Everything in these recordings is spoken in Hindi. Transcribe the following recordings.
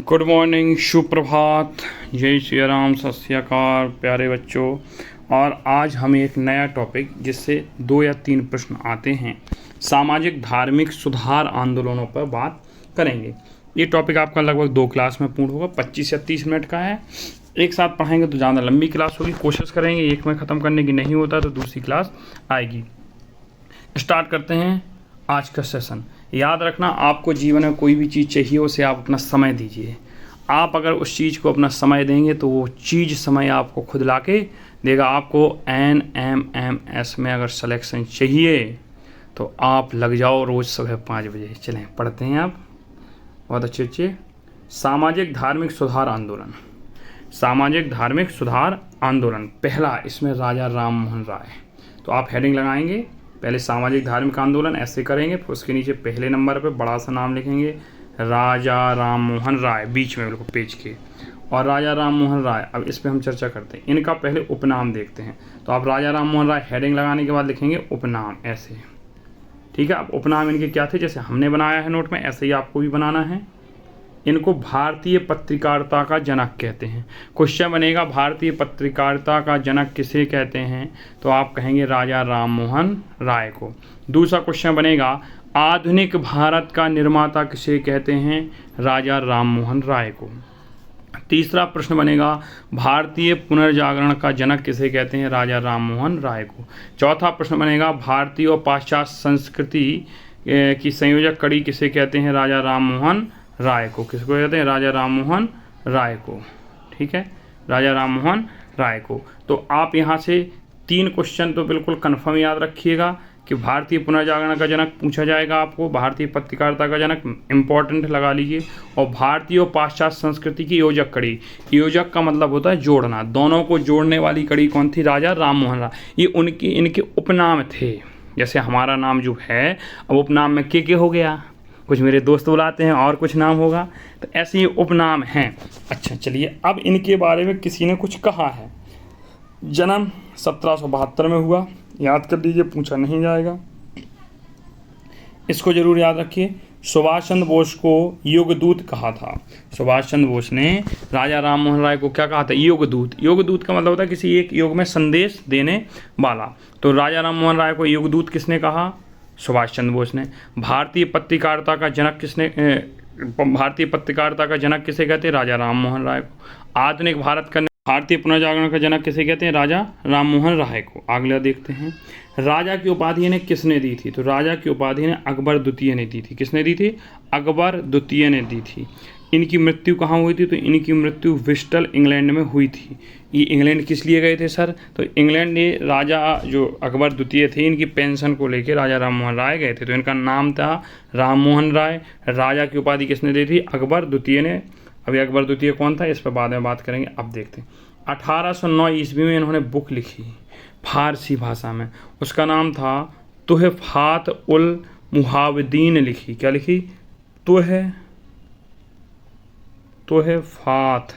गुड मॉर्निंग, शुभ प्रभात, जय श्री राम, सत श्री अकाल प्यारे बच्चों। और आज हम एक नया टॉपिक जिससे 2 या 3 प्रश्न आते हैं, सामाजिक धार्मिक सुधार आंदोलनों पर बात करेंगे। ये टॉपिक आपका लगभग 2 क्लास में पूर्ण होगा, 25 या 30 मिनट का है। एक साथ पढ़ाएंगे तो ज़्यादा लंबी क्लास होगी, कोशिश करेंगे एक में ख़त्म करने की, नहीं होता तो दूसरी क्लास आएगी। स्टार्ट करते हैं आज का सेशन। याद रखना, आपको जीवन में कोई भी चीज़ चाहिए उसे आप अपना समय दीजिए। आप अगर उस चीज़ को अपना समय देंगे तो वो चीज़ समय आपको खुद ला के देगा। आपको NMMS में अगर सिलेक्शन चाहिए तो आप लग जाओ रोज़ सुबह 5 बजे। चलें पढ़ते हैं आप, बहुत अच्छे। सामाजिक धार्मिक सुधार आंदोलन, सामाजिक धार्मिक सुधार आंदोलन पहला, इसमें राजा राम मोहन राय। तो आप हेडिंग लगाएंगे, पहले सामाजिक धार्मिक आंदोलन ऐसे करेंगे, फिर उसके नीचे पहले नंबर पे बड़ा सा नाम लिखेंगे राजा राम मोहन राय, बीच में बिल्कुल पेज के, और राजा राम मोहन राय। अब इस पे हम चर्चा करते हैं। इनका पहले उपनाम देखते हैं। तो आप राजा राम मोहन राय हेडिंग लगाने के बाद लिखेंगे उपनाम, ऐसे, ठीक है। अब उपनाम इनके क्या थे, जैसे हमने बनाया है नोट में, ऐसे ही आपको भी बनाना है। इनको भारतीय पत्रकारिता का जनक कहते हैं। क्वेश्चन बनेगा भारतीय पत्रकारिता का जनक किसे कहते हैं, तो आप कहेंगे राजा राम मोहन राय को। दूसरा क्वेश्चन बनेगा आधुनिक भारत का निर्माता किसे कहते हैं, राजा राम मोहन राय को। तीसरा प्रश्न बनेगा भारतीय पुनर्जागरण का जनक किसे कहते हैं, राजा राम मोहन राय को। चौथा प्रश्न बनेगा भारतीय और पाश्चात्य संस्कृति की संयोजक कड़ी किसे कहते हैं, राजा राम मोहन राय को। किसको कहते हैं, राजा राम मोहन राय को, ठीक है, राजा राम मोहन राय को। तो आप यहाँ से 3 क्वेश्चन तो बिल्कुल कन्फर्म याद रखिएगा कि भारतीय पुनर्जागरण का जनक पूछा जाएगा आपको, भारतीय पत्रकारिता का जनक इम्पोर्टेंट लगा लीजिए, और भारतीय और पाश्चात्य संस्कृति की योजक कड़ी। योजक का मतलब होता है जोड़ना, दोनों को जोड़ने वाली कड़ी कौन थी, राजा राम मोहन राय। ये इनके उपनाम थे। जैसे हमारा नाम जो है, अब उपनाम में के हो गया, कुछ मेरे दोस्त बुलाते हैं और कुछ नाम होगा, तो ऐसे ही उपनाम हैं। अच्छा चलिए, अब इनके बारे में किसी ने कुछ कहा है। जन्म 1772 में हुआ, याद कर लीजिए, पूछा नहीं जाएगा, इसको जरूर याद रखिए। सुभाष चंद्र बोस को युगदूत कहा था। सुभाष चंद्र बोस ने राजा राम मोहन राय को क्या कहा था, युगदूत। युगदूत का मतलब होता है किसी एक युग में संदेश देने वाला। तो राजा राम मोहन राय को युगदूत किसने कहा, सुभाष चंद्र बोस ने। भारतीय पत्रकारिता का जनक किसने, भारतीय पत्रकारिता का जनक किसे कहते हैं, राजा राम मोहन राय को। आधुनिक भारत का भारतीय पुनर्जागरण का जनक किसे कहते हैं, राजा राम मोहन राय को। अगला देखते हैं, राजा की उपाधि इन्हें किसने दी थी, तो राजा की उपाधि इन्हें अकबर द्वितीय ने दी थी। किसने दी थी, अकबर द्वितीय ने दी थी। इनकी मृत्यु कहाँ हुई थी, तो इनकी मृत्यु ब्रिस्टल इंग्लैंड में हुई थी। ये इंग्लैंड किस लिए गए थे सर, तो इंग्लैंड ये राजा जो अकबर द्वितीय थे, इनकी पेंशन को लेकर राजा राम मोहन राय गए थे। तो इनका नाम था राम मोहन राय। राजा की उपाधि किसने दी थी, अकबर द्वितीय ने। अभी अकबर द्वितीय कौन था, इस पर बाद में बात करेंगे। अब देखते हैं, 1809 ईस्वी में इन्होंने बुक लिखी फारसी भाषा में, उसका नाम था तुहफात उल मुहावदीन लिखी। क्या लिखी, तुहफात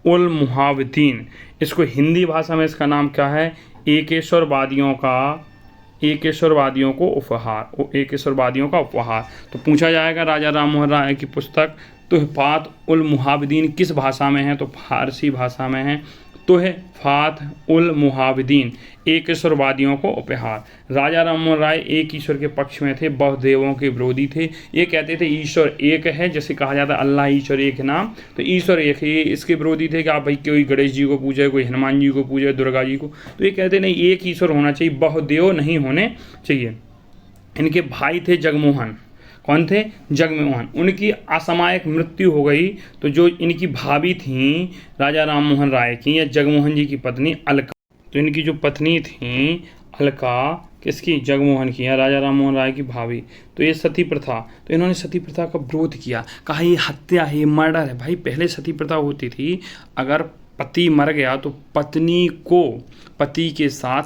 उल मुहावदीन। इसको हिंदी भाषा में इसका नाम क्या है, एकेश्वरवादियों को उपहार, एकेश्वरवादियों का उपहार। तो पूछा जाएगा राजा राम मोहन राय की पुस्तक तुहफात उल मुहावदीन किस भाषा में है, तो फारसी भाषा में है। तुहफात उल मुहावदीन, एकेश्वरवादियों को उपहार। राजा राम मोहन राय एक ईश्वर के पक्ष में थे, बहुदेवों के विरोधी थे। ये कहते थे ईश्वर एक है, जैसे कहा जाता है अल्लाह ईश्वर एक है नाम, तो ईश्वर एक है। ये इसके विरोधी थे कि आप भाई कोई गणेश जी को पूजे, कोई हनुमान जी को पूजे, दुर्गा जी को। तो ये कहते नहीं, एक ईश्वर होना चाहिए, बहुदेव नहीं होने चाहिए। इनके भाई थे जगमोहन। कौन थे, जगमोहन। उनकी असामयिक मृत्यु हो गई, तो जो इनकी भाभी थी राजा राम मोहन राय की, या जगमोहन जी की पत्नी अलका, तो इनकी जो पत्नी थी अलका, किसकी, जगमोहन की, या राजा राम मोहन राय की भाभी। तो ये सती प्रथा, तो इन्होंने सती प्रथा का विरोध किया, कहा ये हत्या है, ये मर्डर है। भाई पहले सती प्रथा होती थी, अगर पति मर गया तो पत्नी को पति के साथ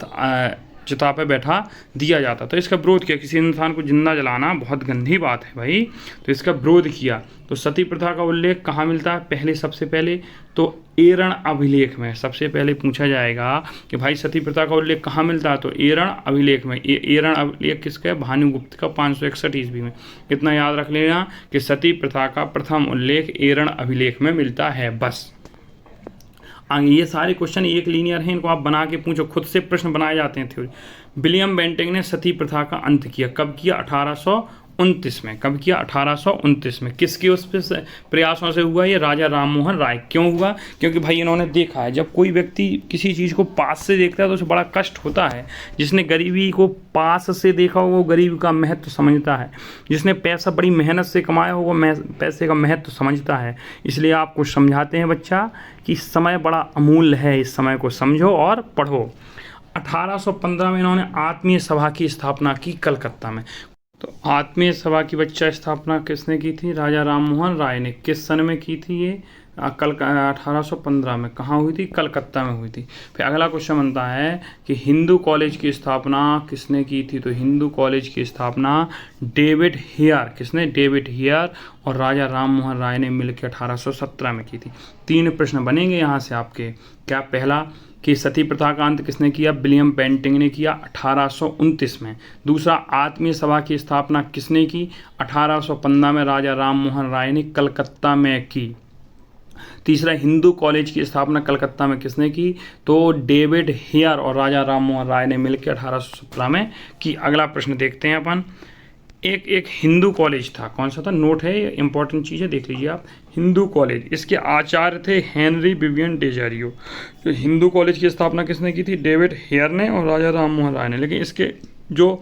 चिता पे बैठा दिया जाता। तो इसका विरोध किया, किसी इंसान को जिंदा जलाना बहुत गंदी बात है भाई, तो इसका विरोध किया। तो सती प्रथा का उल्लेख कहाँ मिलता है? पहले सबसे पहले तो एरण अभिलेख में सबसे पहले पूछा जाएगा कि भाई सती प्रथा का उल्लेख कहाँ मिलता है, तो एरण अभिलेख में। एरण अभिलेख किसका है? भानुगुप्त का 561 ईस्वी में। इतना याद रख लेना कि सती प्रथा का प्रथम उल्लेख एरण अभिलेख में मिलता है। बस आगे ये सारे क्वेश्चन एक लीनियर हैं, इनको आप बना के पूछो, खुद से प्रश्न बनाए जाते हैं थ्योरी। विलियम बेंटिंक ने सती प्रथा का अंत किया, कब किया? 1829 में। कब किया? 1829 में। किसके उस पर प्रयासों से हुआ ये? राजा राममोहन राय। क्यों हुआ? क्योंकि भाई इन्होंने देखा है जब कोई व्यक्ति किसी चीज़ को पास से देखता है तो उसे बड़ा कष्ट होता है। जिसने गरीबी को पास से देखा हो वो गरीबी का महत्व समझता है, जिसने पैसा बड़ी मेहनत से कमाया हो वो पैसे का महत्व समझता है। इसलिए आपको समझाते हैं बच्चा कि समय बड़ा अमूल्य है, इस समय को समझो और पढ़ो। 1815 में इन्होंने आत्मीय सभा की स्थापना की कलकत्ता में। तो आत्मीय सभा की बच्चा स्थापना किसने की थी? राजा राममोहन राय ने। किस सन में की थी ये? 1815 में। कहाँ हुई थी? कलकत्ता में हुई थी। फिर अगला क्वेश्चन बनता है कि हिंदू कॉलेज की स्थापना किसने की थी? तो हिंदू कॉलेज की स्थापना डेविड हेयर। किसने? डेविड हेयर और राजा राममोहन राय ने मिलकर 1817 में की थी। 3 प्रश्न बनेंगे यहाँ से आपके। क्या? पहला कि सती प्रथा का अंत किसने किया? विलियम बेंटिंक ने किया 1829 में। दूसरा, आत्मीय सभा की स्थापना किसने की? 1815 में राजा राममोहन राय ने कलकत्ता में की। तीसरा, हिंदू कॉलेज की स्थापना कलकत्ता में किसने की? तो डेविड हेयर और राजा राममोहन राय ने मिलकर 1817 में की। अगला प्रश्न देखते हैं अपन। एक हिंदू कॉलेज था, कौन सा था? नोट है, इंपॉर्टेंट चीज़ है, देख लीजिए आप। हिंदू कॉलेज, इसके आचार्य थे हेनरी विवियन डेजारियो। तो हिंदू कॉलेज की स्थापना किसने की थी? डेविड हेयर ने और राजा राममोहन राय ने। लेकिन इसके जो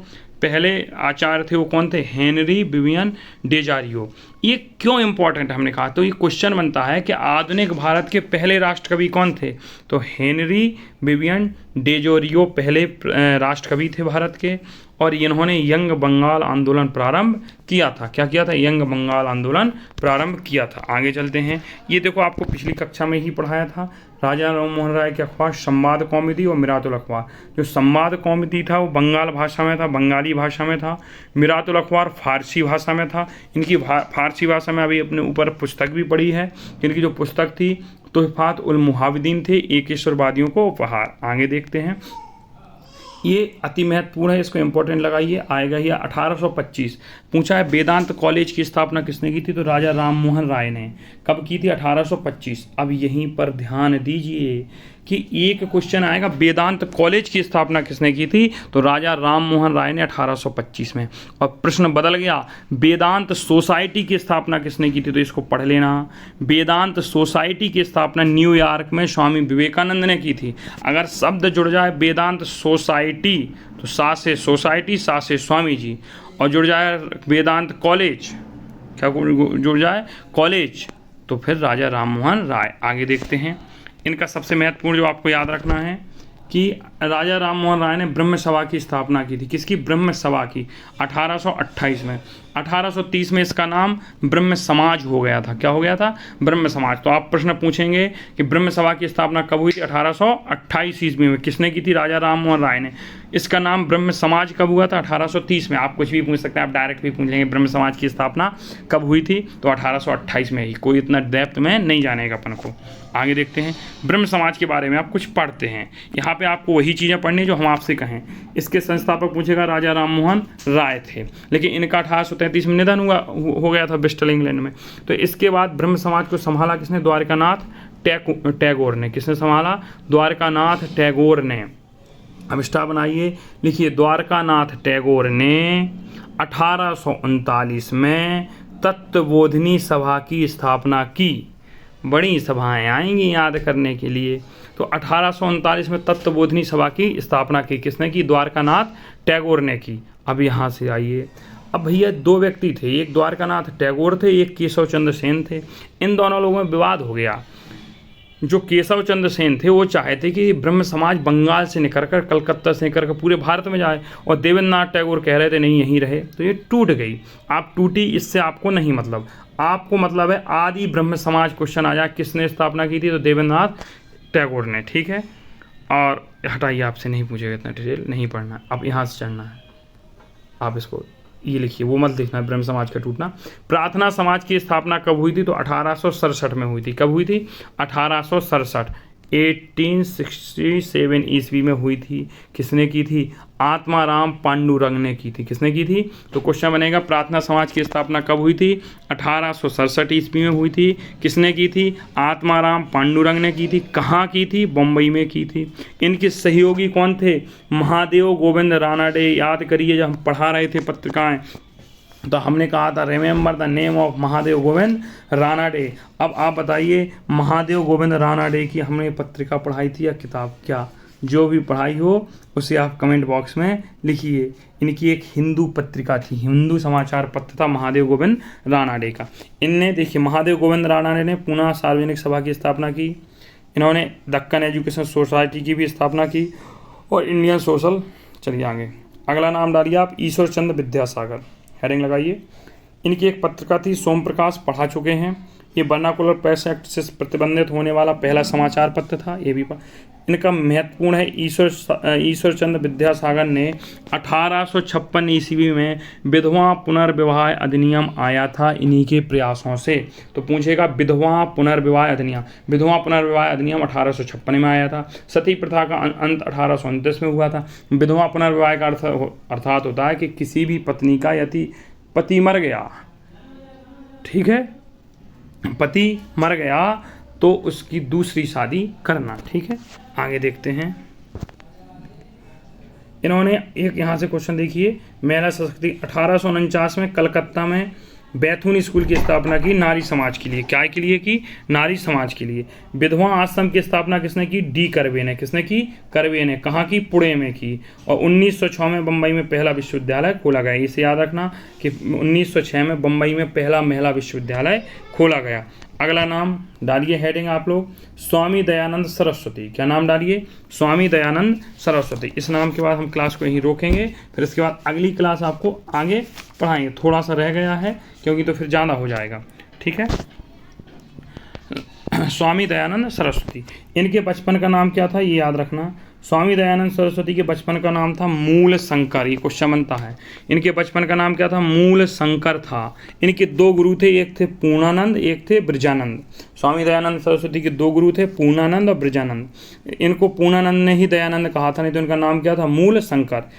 पहले आचार्य थे वो कौन थे? हेनरी विवियन डेजारियो। ये क्यों इंपॉर्टेंट हमने कहा? तो ये क्वेश्चन बनता है कि आधुनिक भारत के पहले राष्ट्रकवि कौन थे? तो हेनरी विवियन डेजारियो पहले राष्ट्रकवि थे भारत के, और इन्होंने यंग बंगाल आंदोलन प्रारंभ किया था। क्या किया था? यंग बंगाल आंदोलन प्रारंभ किया था। आगे चलते हैं। ये देखो आपको पिछली कक्षा में ही पढ़ाया था। राजा राममोहन राय के अखबार संवाद कौमुदी और मिरातुल अखबार। जो संवाद कौमुदी था वो बंगाल भाषा में था, बंगाली भाषा में था। मिरातुल अखबार फारसी भाषा में था। इनकी फारसी भाषा में अभी अपने ऊपर पुस्तक भी पढ़ी है। इनकी जो पुस्तक थी तुहफात उल मुहाविदीन थे, एकेश्वरवादियों को उपहार। आगे देखते हैं। ये अति महत्वपूर्ण है, इसको इंपॉर्टेंट लगाइए। आएगा ये 1825। पूछा है वेदांत कॉलेज की स्थापना किसने की थी? तो राजा राममोहन राय ने। कब की थी? 1825। अब यहीं पर ध्यान दीजिए कि एक क्वेश्चन आएगा वेदांत कॉलेज की स्थापना किसने की थी? तो राजा राममोहन राय ने 1825 में। और प्रश्न बदल गया, वेदांत सोसाइटी की स्थापना किसने की थी? तो इसको पढ़ लेना। वेदांत सोसाइटी की स्थापना न्यूयॉर्क में स्वामी विवेकानंद ने की थी। अगर शब्द जुड़ जाए वेदांत सोसाइटी तो सा से सोसाइटी, सा से स्वामी जी, और जुड़ जाए वेदांत कॉलेज, क्या जुड़ जाए? कॉलेज, तो फिर राजा राममोहन राय। आगे देखते हैं। इनका सबसे महत्वपूर्ण जो आपको याद रखना है कि राजा राममोहन राय ने ब्रह्म सभा की स्थापना की थी। किसकी? ब्रह्म सभा की, 1828 में। 1830 में इसका नाम ब्रह्म समाज हो गया था। क्या हो गया था? ब्रह्म समाज। तो आप प्रश्न पूछेंगे कि ब्रह्म सभा की स्थापना कब हुई थी? 1828 ईस्वी में। किसने की थी? राजा राममोहन राय ने। इसका नाम ब्रह्म समाज कब हुआ था? 1830 में। आप कुछ भी पूछ सकते हैं, आप डायरेक्ट भी पूछ लेंगे ब्रह्म समाज की स्थापना कब हुई थी? तो 1828 में ही। कोई इतना डेप्थ में नहीं जानेगा अपन को। आगे देखते हैं। ब्रह्म समाज के बारे में आप कुछ पढ़ते हैं। यहाँ पे आपको वही चीज़ें पढ़नी जो हम आपसे कहें। इसके संस्थापक पूछेगा राजा राममोहन राय थे, लेकिन इनका 1833 में निधन हो गया था ब्रिस्टल इंग्लैंड में। तो इसके बाद ब्रह्म समाज को संभाला किसने? द्वारकानाथ टैगोर ने। किसने संभाला? द्वारकानाथ टैगोर ने। अब स्टार बनाइए, लिखिए द्वारकानाथ टैगोर ने 1839 में तत्वबोधिनी सभा की स्थापना की। बड़ी सभाएं आएंगी याद करने के लिए। तो 1839 में तत्वबोधिनी सभा की स्थापना की। किसने की? द्वारकानाथ टैगोर ने की। अब यहाँ से आइए। अब भैया 2 व्यक्ति थे, एक द्वारकानाथ टैगोर थे, एक केशव चंद्र सेन थे। इन दोनों लोगों में विवाद हो गया। जो केशव चंद्र सेन थे वो चाहते कि ब्रह्म समाज बंगाल से निकलकर, कलकत्ता से निकलकर पूरे भारत में जाए, और देवेंद्रनाथ टैगोर कह रहे थे नहीं यहीं रहे। तो ये टूट गई। आप टूटी, इससे आपको नहीं मतलब, आपको मतलब है आदि ब्रह्म समाज। क्वेश्चन आ जाए किसने स्थापना की थी? तो देवेंद्रनाथ टैगोर ने। ठीक है। और हटाइए, आपसे नहीं पूछेगा इतना डिटेल, नहीं पढ़ना है, अब यहाँ से चढ़ना है। आप इसको ये लिखिए, वो मत लिखना ब्रह्म समाज का टूटना। प्रार्थना समाज की स्थापना कब हुई थी? तो 1867 में हुई थी। कब हुई थी? 1867, 1867 ईस्वी में हुई थी। किसने की थी? आत्माराम पांडुरंग ने की थी। किसने की थी? तो क्वेश्चन बनेगा प्रार्थना समाज की स्थापना कब हुई थी? 1867 ईस्वी में हुई थी। किसने की थी? आत्माराम पांडुरंग ने की थी। कहाँ की थी? बम्बई में की थी। इनके सहयोगी कौन थे? महादेव गोविंद रानाडे। याद करिए, जब हम पढ़ा रहे थे पत्रिकाएं तो हमने कहा था remember the name of Mahadev Govind Ranade. अब आप बताइए, महादेव गोविंद रानाडे की हमने पत्रिका पढ़ाई थी या किताब? क्या जो भी पढ़ाई हो उसे आप कमेंट बॉक्स में लिखिए। इनकी एक हिंदू पत्रिका थी, हिंदू समाचार पत्र था महादेव गोविंद रानाडे का। इनने देखिए, महादेव गोविंद रानाडे ने पूना सार्वजनिक सभा की स्थापना की। इन्होंने दक्कन एजुकेशन सोसाइटी की भी स्थापना की और इंडियन सोशल। चलिए आगे, अगला नाम डालिए आप, ईश्वर चंद्र विद्यासागर, हेडिंग लगाइए। इनकी एक पत्रिका थी सोम प्रकाश, पढ़ा चुके हैं। ये वर्नाकुलर प्रेस एक्ट से प्रतिबंधित होने वाला पहला समाचार पत्र था, ये भी इनका महत्वपूर्ण है। ईश्वर चंद्र विद्यासागर ने 1856 ईस्वी में विधवा पुनर्विवाह अधिनियम आया था इन्हीं के प्रयासों से। तो पूछेगा विधवा पुनर्विवाह अधिनियम। विधवा पुनर्विवाह अधिनियम 1856 में आया था। सती प्रथा का अंत 1829 में हुआ था। विधवा पुनर्विवाह का अर्थात होता है कि किसी भी पत्नी का यदि पति मर गया, ठीक है, पति मर गया तो उसकी दूसरी शादी करना। ठीक है, आगे देखते हैं। इन्होंने एक यहाँ से क्वेश्चन देखिए, महिला सशक्ति 1849 में कलकत्ता में बैथुन स्कूल की स्थापना की नारी समाज के लिए। क्या के लिए की? नारी समाज के लिए। विधवा आश्रम की स्थापना किसने की? डी कर्वे ने। किसने की? कर्वे ने। कहाँ की? पुणे में की। और 1906 में बम्बई में पहला विश्वविद्यालय खोला गया। इसे याद रखना कि 1906 में बम्बई में पहला महिला विश्वविद्यालय खोला गया। अगला नाम डालिए, हेडिंग आप लोग, स्वामी दयानंद सरस्वती। क्या नाम डालिए? स्वामी दयानंद सरस्वती। इस नाम के बाद हम क्लास को यहीं रोकेंगे, फिर इसके बाद अगली क्लास आपको आगे पढ़ाएंगे। थोड़ा सा रह गया है क्योंकि तो फिर ज़्यादा हो जाएगा। ठीक है, स्वामी दयानंद सरस्वती। इनके बचपन का नाम क्या था? ये याद रखना। स्वामी दयानंद सरस्वती के बचपन का नाम था मूल शंकर। ये क्वेश्चन बनता है। इनके बचपन का नाम क्या था? मूल शंकर था। इनके दो गुरु थे, एक थे पूर्णानंद, एक थे ब्रजानंद। स्वामी दयानंद सरस्वती के दो गुरु थे, पूर्णानंद और ब्रजानंद। इनको पूर्णानंद ने ही दयानंद कहा था, नहीं तो इनका नाम क्या था? मूल शंकर।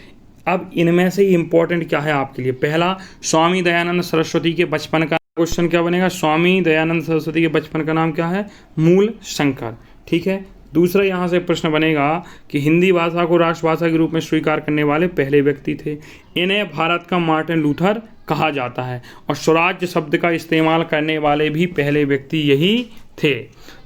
अब इनमें से इंपॉर्टेंट क्या है आपके लिए? पहला, स्वामी दयानंद सरस्वती के बचपन का क्वेश्चन क्या बनेगा? स्वामी दयानंद सरस्वती के बचपन का नाम क्या है? मूल शंकर। ठीक है। दूसरा यहाँ से प्रश्न बनेगा कि हिंदी भाषा को राष्ट्रभाषा के रूप में स्वीकार करने वाले पहले व्यक्ति थे। इन्हें भारत का मार्टिन लूथर कहा जाता है। और स्वराज्य शब्द का इस्तेमाल करने वाले भी पहले व्यक्ति यही थे।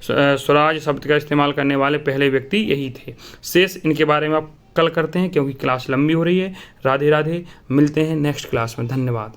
स्वराज शब्द का इस्तेमाल करने वाले पहले व्यक्ति यही थे। शेष इनके बारे में आप कल करते हैं क्योंकि क्लास लंबी हो रही है। राधे राधे, मिलते हैं नेक्स्ट क्लास में। धन्यवाद।